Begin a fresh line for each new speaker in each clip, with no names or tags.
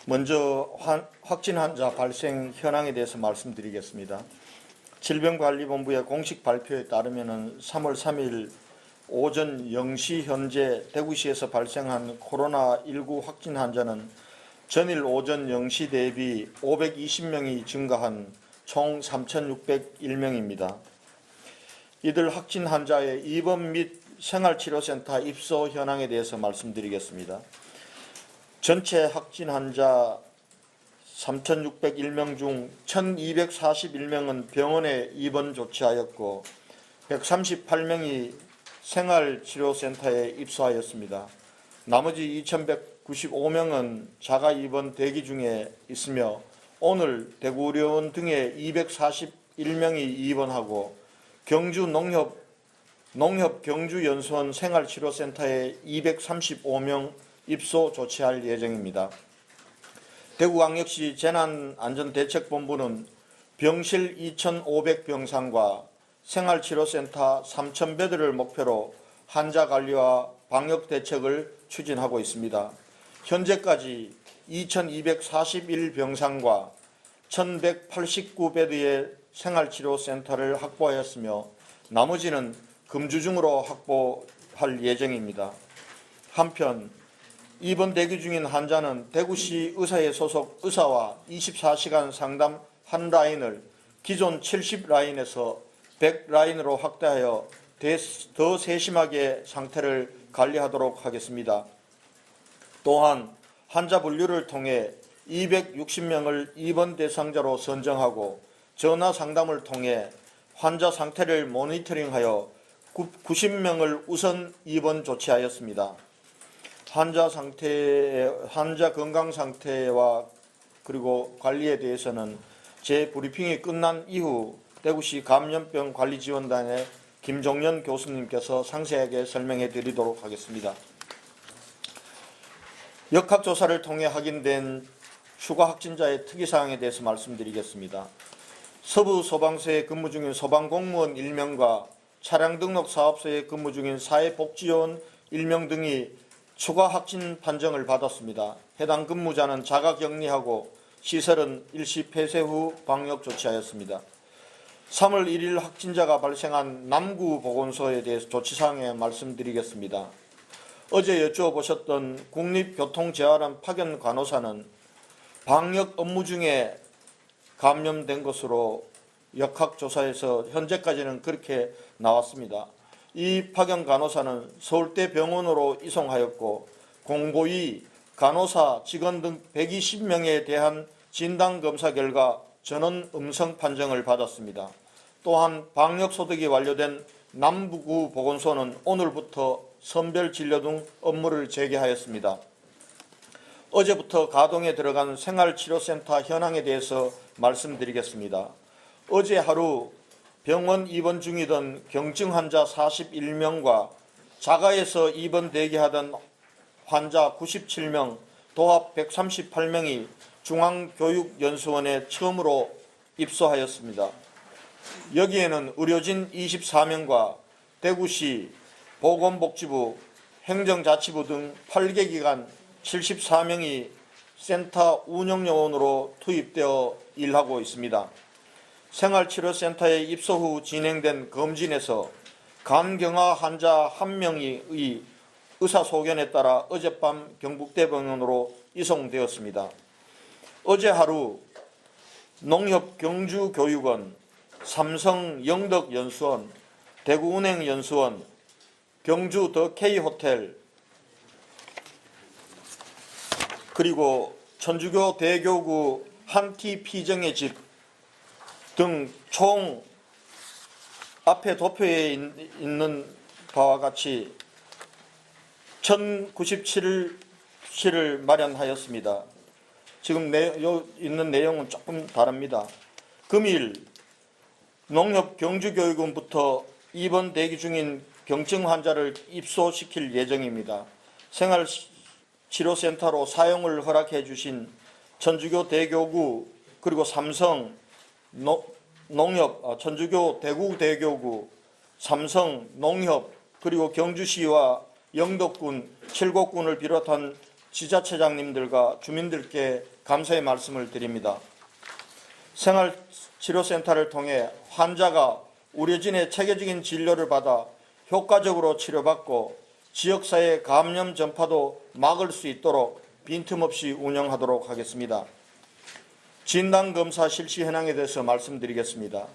먼저 확진 환자 발생 현황에 대해서 말씀드리겠습니다. 질병관리본부의 공식 발표에 따르면 3월 3일 오전 0시 현재 대구시에서 발생한 코로나19 확진 환자는 전일 오전 0시 대비 520명이 증가한 총 3,601명입니다. 이들 확진 환자의 입원 및 생활치료센터 입소 현황에 대해서 말씀드리겠습니다. 전체 확진 환자 3,601명 중 1,241명은 병원에 입원 조치하였고 138명이 생활치료센터에 입소하였습니다. 나머지 2,195명은 자가 입원 대기 중에 있으며 오늘 대구의료원 등에 241명이 입원하고 경주 농협 경주연수원 생활치료센터에 235명 입소 조치할 예정입니다. 대구광역시 재난안전대책본부는 병실 2,500병상과 생활치료센터 3,000베드를 목표로 환자관리와 방역대책을 추진하고 있습니다. 현재까지 2,241병상과 1,189베드의 생활치료센터를 확보하였으며 나머지는 금주 중으로 확보할 예정입니다. 한편 입원 대기 중인 환자는 대구시 의사회 소속 의사와 24시간 상담 한 라인을 기존 70라인에서 100라인으로 확대하여 더 세심하게 상태를 관리하도록 하겠습니다. 또한 환자 분류를 통해 260명을 입원 대상자로 선정하고 전화 상담을 통해 환자 상태를 모니터링하여 90명을 우선 입원 조치하였습니다. 환자 건강 상태와 그리고 관리에 대해서는 제 브리핑이 끝난 이후 대구시 감염병 관리지원단의 김종연 교수님께서 상세하게 설명해 드리도록 하겠습니다. 역학조사를 통해 확인된 추가 확진자의 특이사항에 대해서 말씀드리겠습니다. 서부소방서에 근무 중인 소방공무원 1명과 차량등록사업소에 근무 중인 사회복지요원 1명 등이 추가 확진 판정을 받았습니다. 해당 근무자는 자가격리하고 시설은 일시 폐쇄 후 방역 조치하였습니다. 3월 1일 확진자가 발생한 남구보건소에 대해서 조치사항에 말씀드리겠습니다. 어제 여쭈어보셨던 국립교통재활원 파견 간호사는 방역 업무 중에 감염된 것으로 역학조사에서 현재까지는 그렇게 나왔습니다. 이 파견 간호사는 서울대병원으로 이송하였고 공고위, 간호사, 직원 등 120명에 대한 진단검사 결과 전원 음성 판정을 받았습니다. 또한 방역소득이 완료된 남구 보건소는 오늘부터 선별진료 등 업무를 재개하였습니다. 어제부터 가동에 들어간 생활치료센터 현황에 대해서 말씀드리겠습니다. 어제 하루 병원 입원 중이던 경증 환자 41명과 자가에서 입원 대기하던 환자 97명, 도합 138명이 중앙교육연수원에 처음으로 입소하였습니다. 여기에는 의료진 24명과 대구시 보건복지부, 행정자치부 등 8개 기관 74명이 센터 운영요원으로 투입되어 일하고 있습니다. 생활치료센터에 입소 후 진행된 검진에서 간경화 환자 1명의 의사소견에 따라 어젯밤 경북대병원으로 이송되었습니다. 어제 하루 농협 경주교육원, 삼성 영덕연수원, 대구은행연수원, 경주 더 K호텔, 그리고 천주교 대교구 한티 피정의 집 등 총 앞에 도표에 있는 바와 같이 1,097실을 마련하였습니다. 지금 있는 내용은 조금 다릅니다. 금일 농협 경주교육원부터 입원 대기 중인 경증 환자를 입소시킬 예정입니다. 생활치료센터로 사용을 허락해 주신 천주교 대교구 그리고 삼성 농협, 천주교 대구 대교구, 삼성 농협 그리고 경주시와 영덕군, 칠곡군을 비롯한 지자체장님들과 주민들께 감사의 말씀을 드립니다. 생활치료센터를 통해 환자가 의료진의 체계적인 진료를 받아 효과적으로 치료받고 지역사회 감염 전파도 막을 수 있도록 빈틈없이 운영하도록 하겠습니다. 진단검사 실시 현황에 대해서 말씀드리겠습니다.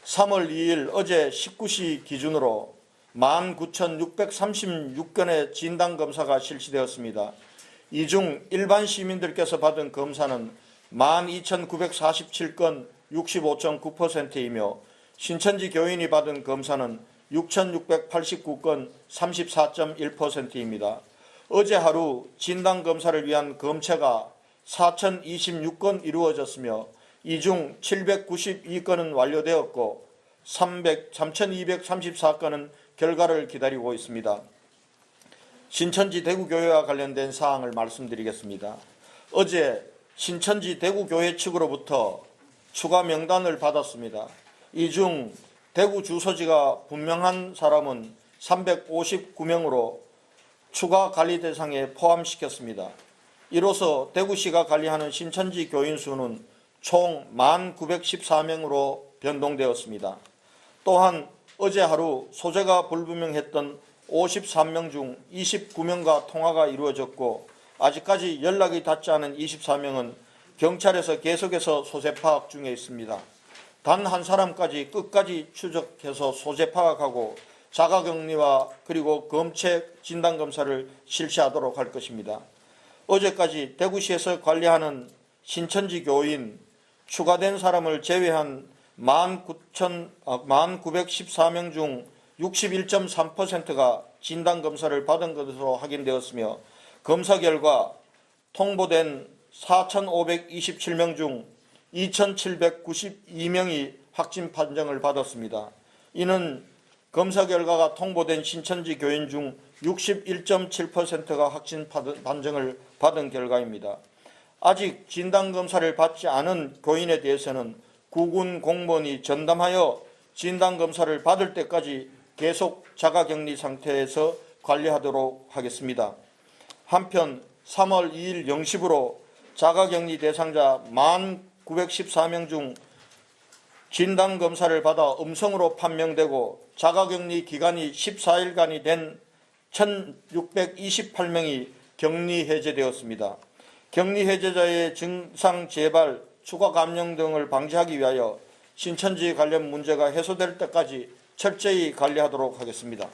3월 2일 어제 19시 기준으로 19,636건의 진단검사가 실시되었습니다. 이 중 일반 시민들께서 받은 검사는 12,947건 65.9%이며 신천지 교인이 받은 검사는 6,689건 34.1%입니다. 어제 하루 진단검사를 위한 검체가 4,026건 이루어졌으며 이 중 792건은 완료되었고 3,234건은 결과를 기다리고 있습니다. 신천지 대구교회와 관련된 사항을 말씀드리겠습니다. 어제 신천지 대구교회 측으로부터 추가 명단을 받았습니다. 이 중 대구 주소지가 분명한 사람은 359명으로 추가 관리 대상에 포함시켰습니다. 이로써 대구시가 관리하는 신천지 교인 수는 총 1914명으로 변동되었습니다. 또한 어제 하루 소재가 불분명했던 53명 중 29명과 통화가 이루어졌고 아직까지 연락이 닿지 않은 24명은 경찰에서 계속해서 소재 파악 중에 있습니다. 단 한 사람까지 끝까지 추적해서 소재 파악하고 자가격리와 그리고 검체 진단검사를 실시하도록 할 것입니다. 어제까지 대구시에서 관리하는 신천지 교인 추가된 사람을 제외한 1914명 중 61.3%가 진단검사를 받은 것으로 확인되었으며 검사 결과 통보된 4,527명 중 2,792명이 확진 판정을 받았습니다. 이는 검사 결과가 통보된 신천지 교인 중 61.7%가 확진 판정을 받은 결과입니다. 아직 진단검사를 받지 않은 교인에 대해서는 구군 공무원이 전담하여 진단검사를 받을 때까지 계속 자가격리 상태에서 관리하도록 하겠습니다. 한편 3월 2일 0시부로 자가격리 대상자 1914명 중 진단검사를 받아 음성으로 판명되고 자가격리 기간이 14일간이 된 1,628명이 격리 해제되었습니다. 격리 해제자의 증상 재발, 추가 감염 등을 방지하기 위하여 신천지 관련 문제가 해소될 때까지 철저히 관리하도록 하겠습니다.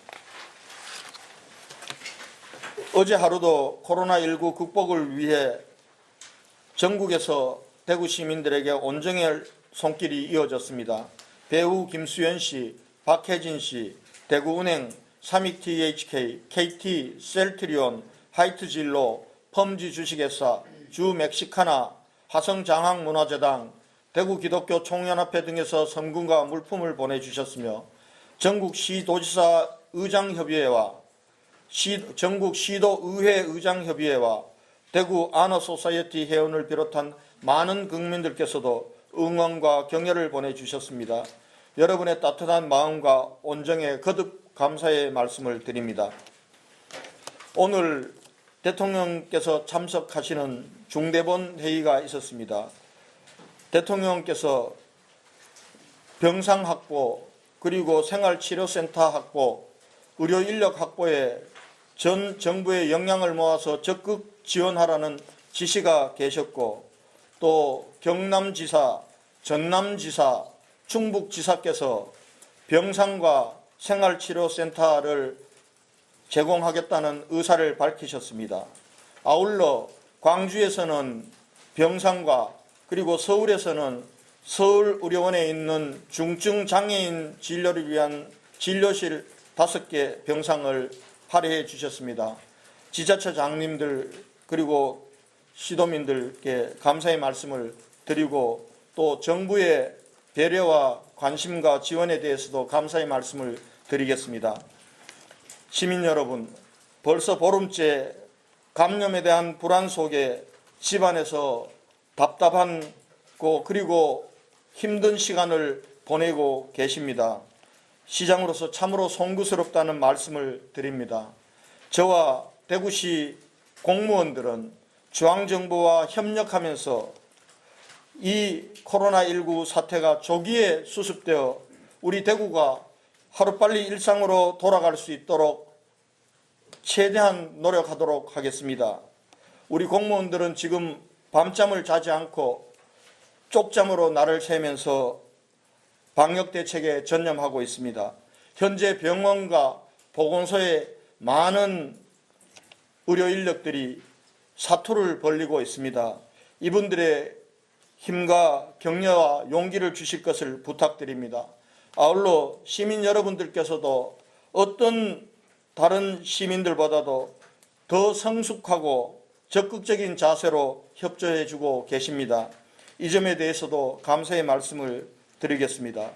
어제 하루도 코로나19 극복을 위해 전국에서 대구 시민들에게 온정의 손길이 이어졌습니다. 배우 김수현 씨, 박혜진 씨, 대구은행, 삼익THK, KT, 셀트리온, 하이트진로, 펌지 주식회사, 주멕시카나, 화성장학문화재당, 대구기독교 총연합회 등에서 성금과 물품을 보내주셨으며 전국시도지사 의장협의회와 전국시도의회 의장협의회와 대구 아너소사이어티 회원을 비롯한 많은 국민들께서도 응원과 격려를 보내주셨습니다. 여러분의 따뜻한 마음과 온정에 거듭 감사의 말씀을 드립니다. 오늘 대통령께서 참석하시는 중대본 회의가 있었습니다. 대통령께서 병상 확보 그리고 생활치료센터 확보, 의료인력 확보에 전 정부의 역량을 모아서 적극 지원하라는 지시가 계셨고 또 경남지사, 전남지사, 충북지사께서 병상과 생활치료센터를 제공하겠다는 의사를 밝히셨습니다. 아울러 광주에서는 병상과 그리고 서울에서는 서울의료원에 있는 중증 장애인 진료를 위한 진료실 5개 병상을 할애해 주셨습니다. 지자체장님들 그리고 시도민들께 감사의 말씀을 드리고 또 정부의 배려와 관심과 지원에 대해서도 감사의 말씀을 드리겠습니다. 시민 여러분, 벌써 보름째 감염에 대한 불안 속에 집안에서 답답하고 그리고 힘든 시간을 보내고 계십니다. 시장으로서 참으로 송구스럽다는 말씀을 드립니다. 저와 대구시 공무원들은 중앙정부와 협력하면서 이 코로나19 사태가 조기에 수습되어 우리 대구가 하루빨리 일상으로 돌아갈 수 있도록 최대한 노력하도록 하겠습니다. 우리 공무원들은 지금 밤잠을 자지 않고 쪽잠으로 날을 새면서 방역 대책에 전념하고 있습니다. 현재 병원과 보건소에 많은 의료 인력들이 사투를 벌이고 있습니다. 이분들의 힘과 격려와 용기를 주실 것을 부탁드립니다. 아울러 시민 여러분들께서도 어떤 다른 시민들보다도 더 성숙하고 적극적인 자세로 협조해 주고 계십니다. 이 점에 대해서도 감사의 말씀을 드리겠습니다.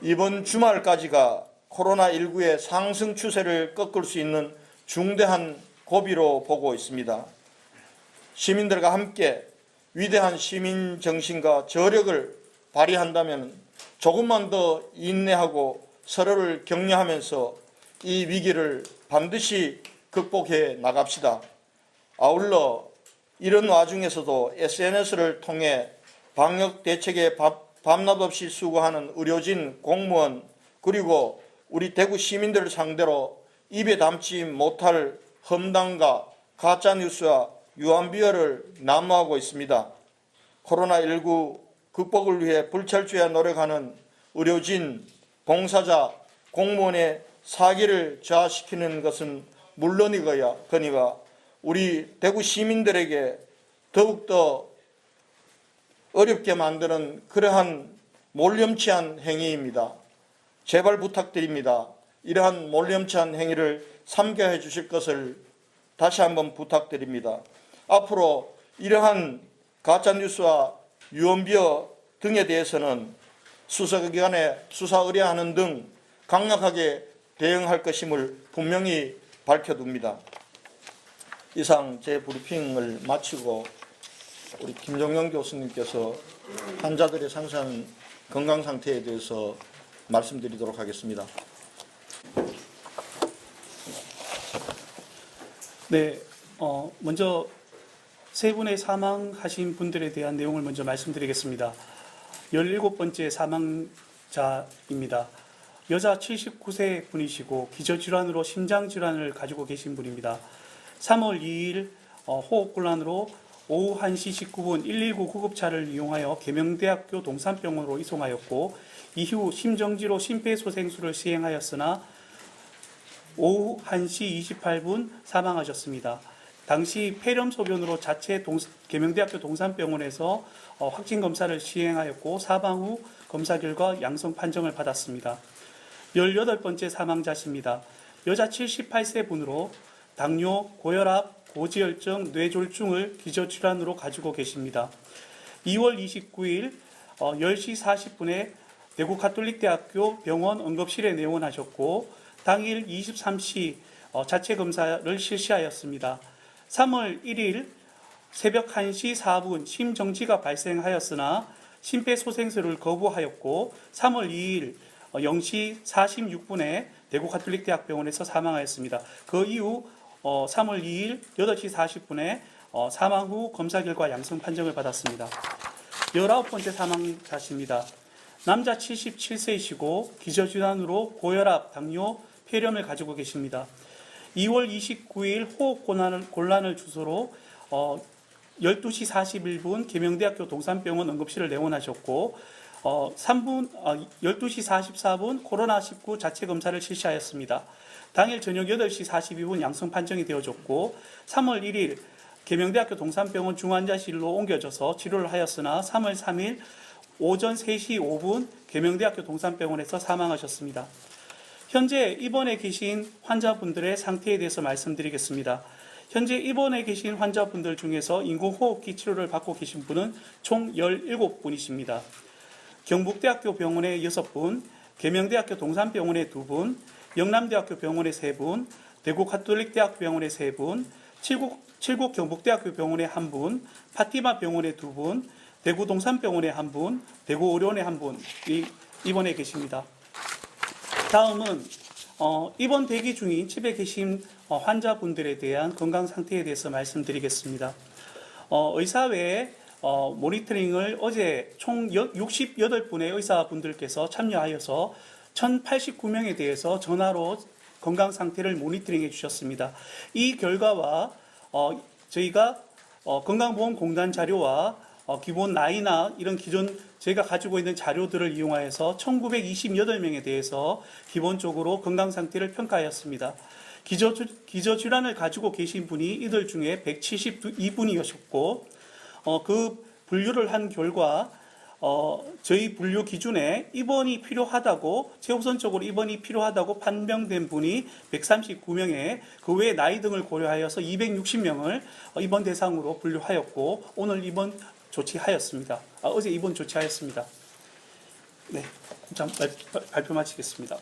이번 주말까지가 코로나19의 상승 추세를 꺾을 수 있는 중대한 고비로 보고 있습니다. 시민들과 함께 위대한 시민 정신과 저력을 발휘한다면 조금만 더 인내하고 서로를 격려하면서 이 위기를 반드시 극복해 나갑시다. 아울러 이런 와중에서도 SNS를 통해 방역 대책에 밤낮 없이 수고하는 의료진, 공무원, 그리고 우리 대구 시민들을 상대로 입에 담지 못할 험담과 가짜뉴스와 유한비어를 난무하고 있습니다. 코로나19 극복을 위해 불철주야 노력하는 의료진, 봉사자, 공무원의 사기를 저하시키는 것은 물론이거니와 우리 대구 시민들에게 더욱더 어렵게 만드는 그러한 몰염치한 행위입니다. 제발 부탁드립니다. 이러한 몰염치한 행위를 삼가해 주실 것을 다시 한번 부탁드립니다. 앞으로 이러한 가짜뉴스와 유언비어 등에 대해서는 수사기관에 수사 의뢰하는 등 강력하게 대응할 것임을 분명히 밝혀둡니다. 이상 제 브리핑을 마치고 우리 김종영 교수님께서 환자들의 상세한 건강 상태에 대해서 말씀드리도록 하겠습니다.
네, 먼저 세 분의 사망하신 분들에 대한 내용을 먼저 말씀드리겠습니다. 17번째 사망자입니다. 여자 79세 분이시고 기저질환으로 심장질환을 가지고 계신 분입니다. 3월 2일 호흡곤란으로 오후 1시 19분 119 구급차를 이용하여 계명대학교 동산병원으로 이송하였고 이후 심정지로 심폐소생술을 시행하였으나 오후 1시 28분 사망하셨습니다. 당시 폐렴소변으로 자체 계명대학교 동산병원에서 확진 검사를 시행하였고 사망 후 검사 결과 양성 판정을 받았습니다. 18번째 사망자십니다. 여자 78세 분으로 당뇨, 고혈압, 고지혈증, 뇌졸중을 기저질환으로 가지고 계십니다. 2월 29일 10시 40분에 대구 가톨릭대학교 병원 응급실에 내원하셨고 당일 23시 자체 검사를 실시하였습니다. 3월 1일 새벽 1시 4분 심정지가 발생하였으나 심폐소생술을 거부하였고 3월 2일 0시 46분에 대구 가톨릭대학병원에서 사망하였습니다. 그 이후 3월 2일 8시 40분에 사망 후 검사 결과 양성 판정을 받았습니다. 19번째 사망자십니다. 남자 77세이시고 기저질환으로 고혈압, 당뇨, 폐렴을 가지고 계십니다. 2월 29일 호흡곤란을 주소로 12시 41분 계명대학교 동산병원 응급실을 내원하셨고 12시 44분 코로나19 자체 검사를 실시하였습니다. 당일 저녁 8시 42분 양성 판정이 되어졌고 3월 1일 계명대학교 동산병원 중환자실로 옮겨져서 치료를 하였으나 3월 3일 오전 3시 5분 계명대학교 동산병원에서 사망하셨습니다. 현재 입원해 계신 환자분들의 상태에 대해서 말씀드리겠습니다. 현재 입원해 계신 환자분들 중에서 인공호흡기 치료를 받고 계신 분은 총 17분이십니다. 경북대학교 병원에 6분, 계명대학교 동산병원에 2분, 영남대학교 병원에 3분, 대구 가톨릭대학병원에 3분, 칠곡 경북대학교 병원에 1분, 파티마 병원에 2분, 대구 동산병원에 1분, 대구 의료원에 1분이 입원해 계십니다. 다음은 입원 대기 중인 집에 계신 환자분들에 대한 건강 상태에 대해서 말씀드리겠습니다. 의사회 모니터링을 어제 총 68분의 의사분들께서 참여하여서 1089명에 대해서 전화로 건강 상태를 모니터링해 주셨습니다. 이 결과와 저희가 건강보험공단 자료와 기본 나이나 이런 기존 저희가 가지고 있는 자료들을 이용하여서 1928명에 대해서 기본적으로 건강 상태를 평가하였습니다. 기저질환을 가지고 계신 분이 이들 중에 172분이셨고 그 분류를 한 결과 저희 분류 기준에 입원이 필요하다고 최우선적으로 입원이 필요하다고 판명된 분이 139명에 그 외 나이 등을 고려하여서 260명을 입원 대상으로 분류하였고 오늘 입원 조치하였습니다. 어제 입원 조치하였습니다. 네, 발표 마치겠습니다.